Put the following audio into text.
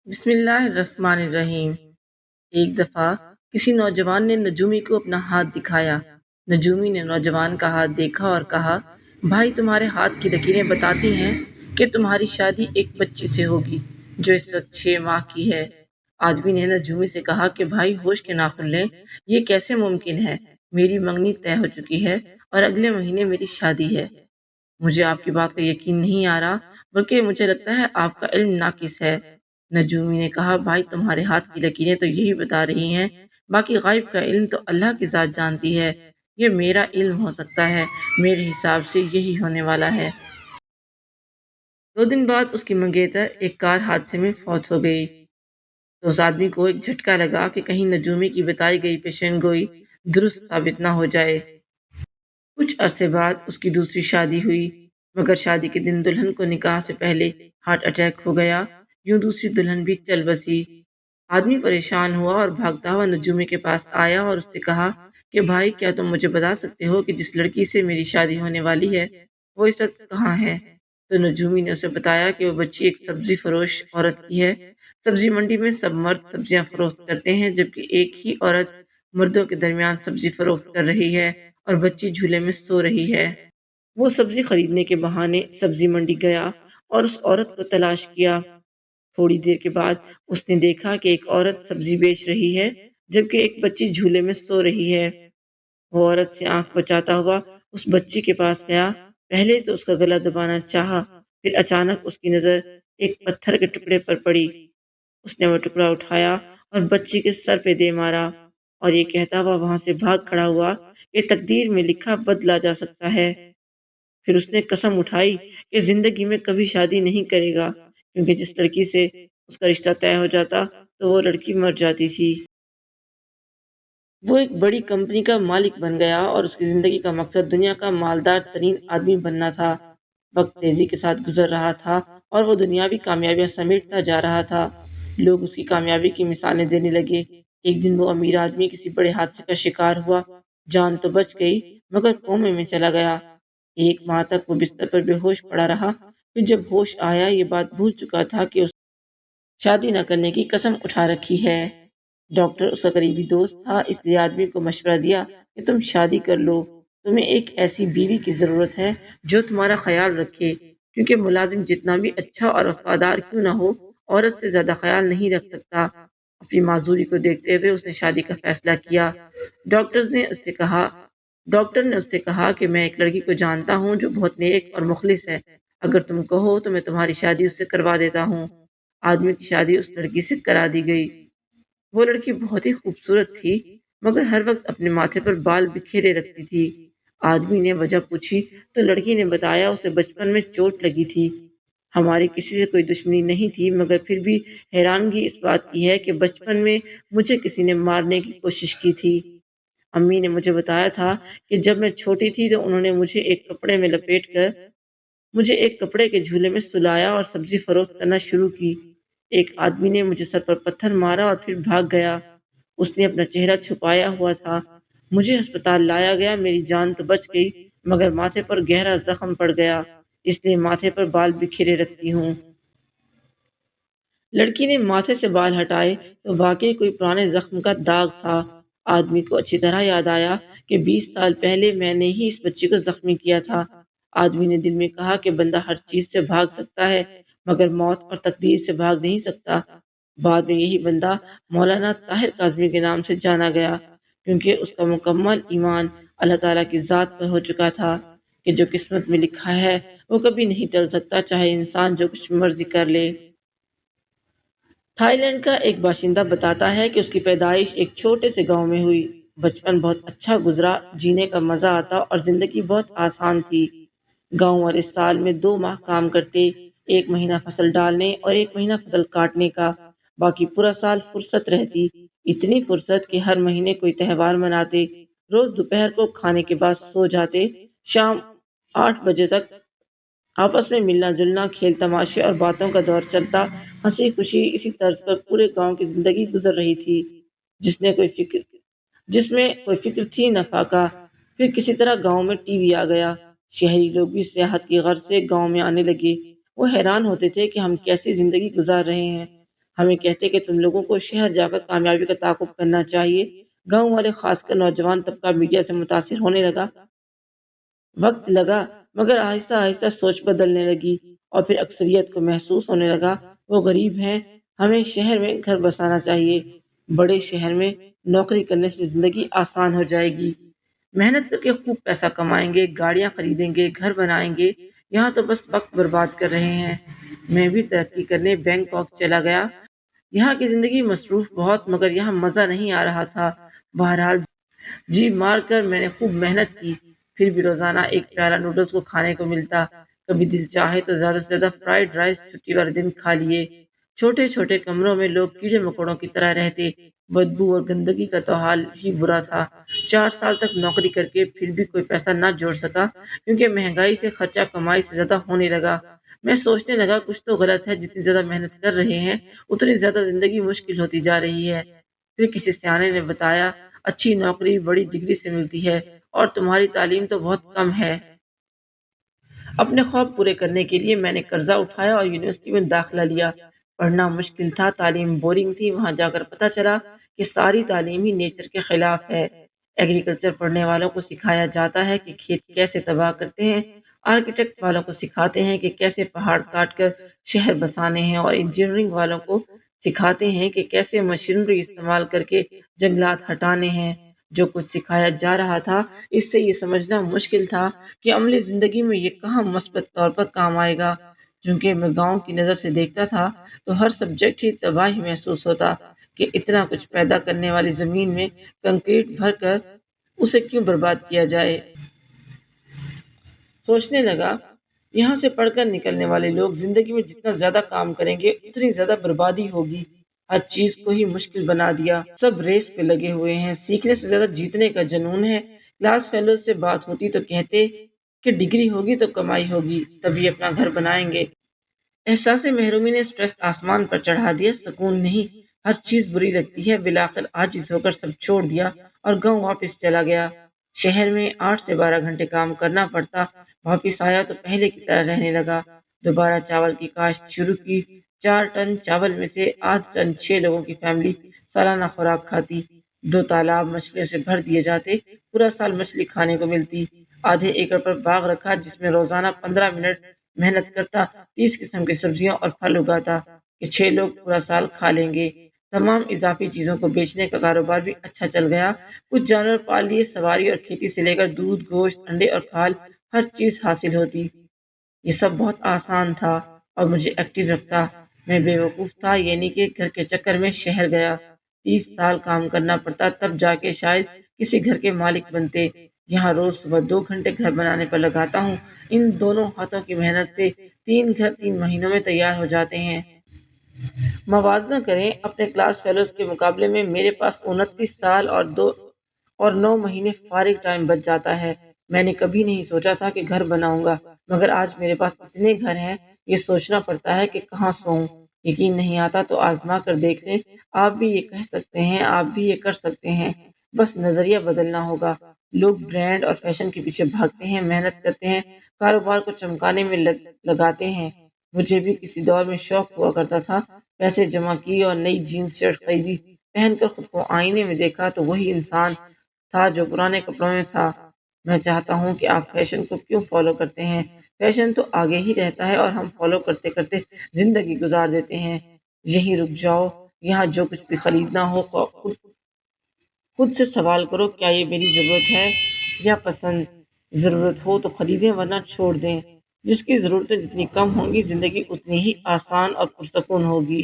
بسم اللہ الرحمن الرحیم۔ ایک دفعہ کسی نوجوان نے نجومی کو اپنا ہاتھ دکھایا۔ نجومی نے نوجوان کا ہاتھ دیکھا اور کہا، بھائی تمہارے ہاتھ کی لکیریں بتاتی ہیں کہ تمہاری شادی ایک بچی سے ہوگی جو اس وقت 6 ماہ کی ہے۔ آدمی نے نجومی سے کہا کہ بھائی ہوش کے ناخن لیں، یہ کیسے ممکن ہے؟ میری منگنی طے ہو چکی ہے اور اگلے مہینے میری شادی ہے۔ مجھے آپ کی بات کا یقین نہیں آ رہا، بلکہ مجھے لگتا ہے آپ کا علم ناقص ہے۔ نجومی نے کہا، بھائی تمہارے ہاتھ کی لکیریں تو یہی بتا رہی ہیں، باقی غائب کا علم تو اللہ کی ذات جانتی ہے۔ یہ میرا علم ہو سکتا ہے، میرے حساب سے یہی ہونے والا ہے۔ 2 دن بعد اس کی منگیتر ایک کار حادثے میں فوت ہو گئی۔ تو اس آدمی کو ایک جھٹکا لگا کہ کہیں نجومی کی بتائی گئی پیشن گوئی درست ثابت نہ ہو جائے۔ کچھ عرصے بعد اس کی دوسری شادی ہوئی، مگر شادی کے دن دلہن کو نکاح سے پہلے ہارٹ اٹیک ہو گیا۔ یوں دوسری دلہن بھی چل بسی۔ آدمی پریشان ہوا اور بھاگتا ہوا نجومی کے پاس آیا اور اس سے کہا کہ بھائی کیا تم مجھے بتا سکتے ہو کہ جس لڑکی سے میری شادی ہونے والی ہے وہ اس وقت کہاں ہے؟ تو نجومی نے اسے بتایا کہ وہ بچی ایک سبزی فروش عورت کی ہے۔ سبزی منڈی میں سب مرد سبزیاں فروخت کرتے ہیں، جبکہ ایک ہی عورت مردوں کے درمیان سبزی فروخت کر رہی ہے اور بچی جھولے میں سو رہی ہے۔ وہ سبزی خریدنے کے بہانے سبزی منڈی گیا اور اس عورت کو تلاش کیا۔ تھوڑی دیر کے بعد اس نے دیکھا کہ ایک عورت سبزی بیچ رہی ہے، جبکہ ایک بچی جھولے میں سو رہی ہے۔ وہ عورت سے آنکھ بچاتا ہوا اس بچی کے پاس گیا۔ پہلے تو اس کا گلا دبانا چاہا، پھر اچانک اس کی نظر ایک پتھر کے ٹکڑے پر پڑی۔ اس نے وہ ٹکڑا اٹھایا اور بچی کے سر پہ دے مارا، اور یہ کہتا ہوا وہاں سے بھاگ کھڑا ہوا کہ تقدیر میں لکھا بدلا جا سکتا ہے۔ پھر اس نے قسم اٹھائی کہ زندگی میں کبھی شادی نہیں کرے گا، کیونکہ جس لڑکی سے اس کا رشتہ طے ہو جاتا تو وہ لڑکی مر جاتی تھی۔ وہ ایک بڑی کمپنی کا مالک بن گیا اور اس کی زندگی کا مقصد دنیا کا مالدار ترین آدمی بننا تھا۔ وقت تیزی کے ساتھ گزر رہا تھا اور وہ دنیاوی کامیابیاں سمیٹتا جا رہا تھا۔ لوگ اس کی کامیابی کی مثالیں دینے لگے۔ ایک دن وہ امیر آدمی کسی بڑے حادثے کا شکار ہوا۔ جان تو بچ گئی مگر کومے میں چلا گیا۔ 1 ماہ تک وہ بستر پر بے ہوش پڑا رہا۔ پھر جب ہوش آیا یہ بات بھول چکا تھا کہ اس شادی نہ کرنے کی قسم اٹھا رکھی ہے۔ ڈاکٹر اس کا قریبی دوست تھا، اس لیے آدمی کو مشورہ دیا کہ تم شادی کر لو۔ تمہیں ایک ایسی بیوی کی ضرورت ہے جو تمہارا خیال رکھے، کیونکہ ملازم جتنا بھی اچھا اور وفادار کیوں نہ ہو، عورت سے زیادہ خیال نہیں رکھ سکتا۔ اپنی معذوری کو دیکھتے ہوئے اس نے شادی کا فیصلہ کیا۔ ڈاکٹر نے اس سے کہا کہ میں ایک لڑکی کو جانتا ہوں جو بہت نیک اور مخلص ہے، اگر تم کہو تو میں تمہاری شادی اس سے کروا دیتا ہوں۔ آدمی کی شادی اس لڑکی سے کرا دی گئی۔ وہ لڑکی بہت ہی خوبصورت تھی، مگر ہر وقت اپنے ماتھے پر بال بکھیرے رکھتی تھی۔ آدمی نے وجہ پوچھی تو لڑکی نے بتایا اسے بچپن میں چوٹ لگی تھی۔ ہماری کسی سے کوئی دشمنی نہیں تھی، مگر پھر بھی حیرانگی اس بات کی ہے کہ بچپن میں مجھے کسی نے مارنے کی کوشش کی تھی۔ امی نے مجھے بتایا تھا کہ جب میں چھوٹی تھی تو انہوں نے مجھے ایک کپڑے میں لپیٹ کر مجھے ایک کپڑے کے جھولے میں سلایا اور سبزی فروخت کرنا شروع کی۔ ایک آدمی نے مجھے سر پر پتھر مارا اور پھر بھاگ گیا۔ اس نے اپنا چہرہ چھپایا ہوا تھا۔ مجھے ہسپتال لایا گیا، میری جان تو بچ گئی مگر ماتھے پر گہرا زخم پڑ گیا، اس لیے ماتھے پر بال بکھیرے رکھتی ہوں۔ لڑکی نے ماتھے سے بال ہٹائے تو واقعی کوئی پرانے زخم کا داغ تھا۔ آدمی کو اچھی طرح یاد آیا کہ 20 سال پہلے میں نے ہی اس بچی کو زخمی کیا تھا۔ آدمی نے دل میں کہا کہ بندہ ہر چیز سے بھاگ سکتا ہے مگر موت اور تقدیر سے بھاگ نہیں سکتا۔ بعد میں یہی بندہ مولانا طاہر کاظمی کے نام سے جانا گیا، کیونکہ اس کا مکمل ایمان اللہ تعالیٰ کی ذات پر ہو چکا تھا کہ جو قسمت میں لکھا ہے وہ کبھی نہیں ٹل سکتا، چاہے انسان جو کچھ مرضی کر لے۔ تھائی لینڈ کا ایک باشندہ بتاتا ہے کہ اس کی پیدائش ایک چھوٹے سے گاؤں میں ہوئی۔ بچپن بہت اچھا گزرا، جینے کا مزہ آتا اور زندگی بہت آسان تھی۔ گاؤں والے سال میں 2 ماہ کام کرتے، 1 مہینہ فصل ڈالنے اور 1 مہینہ فصل کاٹنے کا، باقی پورا سال فرصت رہتی۔ اتنی فرصت کہ ہر مہینے کوئی تہوار مناتے، روز دوپہر کو کھانے کے بعد سو جاتے، شام 8 بجے تک آپس میں ملنا جلنا، کھیل تماشے اور باتوں کا دور چلتا، ہنسی خوشی اسی طرز پر پورے گاؤں کی زندگی گزر رہی تھی، جس میں کوئی فکر تھی نفع کا۔ پھر کسی طرح گاؤں میں ٹی وی آ گیا، شہری لوگ بھی سیاحت کی غرض سے گاؤں میں آنے لگے۔ وہ حیران ہوتے تھے کہ ہم کیسی زندگی گزار رہے ہیں، ہمیں کہتے کہ تم لوگوں کو شہر جا کر کامیابی کا تعاقب کرنا چاہیے۔ گاؤں والے خاص کر نوجوان طبقہ میڈیا سے متاثر ہونے لگا۔ وقت لگا مگر آہستہ آہستہ سوچ بدلنے لگی اور پھر اکثریت کو محسوس ہونے لگا وہ غریب ہیں، ہمیں شہر میں گھر بسانا چاہیے۔ بڑے شہر میں نوکری کرنے سے زندگی آسان ہو جائے گی، محنت کر کے خوب پیسہ کمائیں گے، گاڑیاں خریدیں گے، گھر بنائیں گے، یہاں تو بس وقت برباد کر رہے ہیں۔ میں بھی ترقی کرنے بینکاک چلا گیا، یہاں کی زندگی مصروف بہت مگر یہاں مزہ نہیں آ رہا تھا۔ بہرحال جی مار کر میں نے خوب محنت کی، پھر بھی روزانہ ایک پیالہ نوڈلز کو کھانے کو ملتا، کبھی دل چاہے تو زیادہ سے زیادہ فرائیڈ رائس چھٹی والے دن کھا لیے۔ چھوٹے چھوٹے کمروں میں لوگ کیڑے مکوڑوں کی طرح رہتے، بدبو اور گندگی کا تو حال ہی برا تھا۔ 4 سال تک نوکری کر کے پھر بھی کوئی پیسہ نہ جوڑ سکا کیونکہ مہنگائی سے خرچہ کمائی سے زیادہ ہونے لگا۔ میں سوچنے لگا کچھ تو غلط ہے، جتنی زیادہ محنت کر رہے ہیں اتنی زیادہ زندگی مشکل ہوتی جا رہی ہے۔ پھر کسی سیانے نے بتایا اچھی نوکری بڑی ڈگری سے ملتی ہے اور تمہاری تعلیم تو بہت کم ہے۔ اپنے خواب پورے کرنے کے لیے میں نے قرضہ اٹھایا اور یونیورسٹی میں داخلہ لیا۔ پڑھنا مشکل تھا، تعلیم بورنگ تھی، وہاں جا کر پتہ چلا کہ ساری تعلیم ہی نیچر کے خلاف ہے۔ ایگریکلچر پڑھنے والوں کو سکھایا جاتا ہے کہ کھیت کیسے تباہ کرتے ہیں، آرکیٹیکٹ والوں کو سکھاتے ہیں کہ کیسے پہاڑ کاٹ کر شہر بسانے ہیں، اور انجینئرنگ والوں کو سکھاتے ہیں کہ کیسے مشینری استعمال کر کے جنگلات ہٹانے ہیں۔ جو کچھ سکھایا جا رہا تھا اس سے یہ سمجھنا مشکل تھا کہ عملی زندگی میں یہ کہاں مثبت طور پر کام آئے گا۔ چونکہ میں گاؤں کی نظر سے دیکھتا تھا تو ہر سبجیکٹ ہی تباہی محسوس ہوتا کہ اتنا کچھ پیدا کرنے والی زمین میں کنکریٹ بھر کر اسے کیوں برباد کیا جائے۔ سوچنے لگا یہاں سے پڑھ کر نکلنے والے لوگ زندگی میں جتنا زیادہ کام کریں گے اتنی زیادہ بربادی ہوگی۔ ہر چیز کو ہی مشکل بنا دیا، سب ریس پہ لگے ہوئے ہیں، سیکھنے سے زیادہ جیتنے کا جنون ہے۔ کلاس فیلوز سے بات ہوتی تو کہتے کہ ڈگری ہوگی تو کمائی ہوگی، تبھی اپنا گھر بنائیں گے۔ احساس محرومی نے سٹریس آسمان پر چڑھا دیا، سکون نہیں، ہر چیز بری لگتی ہے۔ بالآخر عاجز ہو کر سب چھوڑ دیا اور گاؤں واپس چلا گیا۔ شہر میں 8 سے 12 گھنٹے کام کرنا پڑتا، واپس آیا تو پہلے کی طرح رہنے لگا۔ دوبارہ چاول کی کاشت شروع کی، 4 ٹن چاول میں سے آدھ ٹن 6 لوگوں کی فیملی سالانہ خوراک کھاتی۔ 2 تالاب مچھلیوں سے بھر دیے جاتے، پورا سال مچھلی کھانے کو ملتی۔ آدھے ایکڑ پر باغ رکھا جس میں روزانہ 15 منٹ محنت کرتا، 30 قسم کی سبزیاں اور پھل اگاتا کہ 6 لوگ پورا سال کھا لیں گے۔ تمام اضافی چیزوں کو بیچنے کا کاروبار بھی اچھا چل گیا۔ کچھ جانور پال لیے، سواری اور کھیتی سے لے کر دودھ، گوشت، انڈے اور کھال ہر چیز حاصل ہوتی۔ یہ سب بہت آسان تھا اور مجھے ایکٹیو رکھتا۔ میں بے وقوف تھا، یعنی کہ گھر کے چکر میں شہر گیا۔ 30 سال کام کرنا پڑتا تب جا کے شاید کسی گھر کے مالک بنتے۔ یہاں روز صبح 2 گھنٹے گھر بنانے پر لگاتا ہوں، ان دونوں ہاتھوں کی محنت سے 3 گھر 3 مہینوں میں تیار ہو جاتے ہیں۔ موازنہ کریں، اپنے کلاس فیلوز کے مقابلے میں میرے پاس 29 سال اور 9 مہینے فارغ ٹائم بچ جاتا ہے۔ میں نے کبھی نہیں سوچا تھا کہ گھر بناؤں گا، مگر آج میرے پاس اتنے گھر ہیں، یہ سوچنا پڑتا ہے کہ کہاں سوؤں۔ یقین نہیں آتا تو آزما کر دیکھ لیں، آپ بھی یہ کہہ سکتے ہیں، آپ بھی یہ کر سکتے ہیں، بس نظریہ بدلنا ہوگا۔ لوگ برانڈ اور فیشن کے پیچھے بھاگتے ہیں، محنت کرتے ہیں، کاروبار کو چمکانے میں لگاتے ہیں۔ مجھے بھی کسی دور میں شوق ہوا کرتا تھا، پیسے جمع کیے اور نئی جینز شرٹ خریدی، پہن کر خود کو آئینے میں دیکھا تو وہی انسان تھا جو پرانے کپڑوں میں تھا۔ میں چاہتا ہوں کہ آپ فیشن کو کیوں فالو کرتے ہیں؟ فیشن تو آگے ہی رہتا ہے اور ہم فالو کرتے کرتے زندگی گزار دیتے ہیں۔ یہیں رک جاؤ، یہاں جو کچھ بھی خریدنا ہو خود سے سوال کرو، کیا یہ میری ضرورت ہے یا پسند؟ ضرورت ہو تو خریدیں ورنہ چھوڑ دیں۔ جس کی ضرورتیں جتنی کم ہوں گی زندگی اتنی ہی آسان اور پرسکون ہوگی۔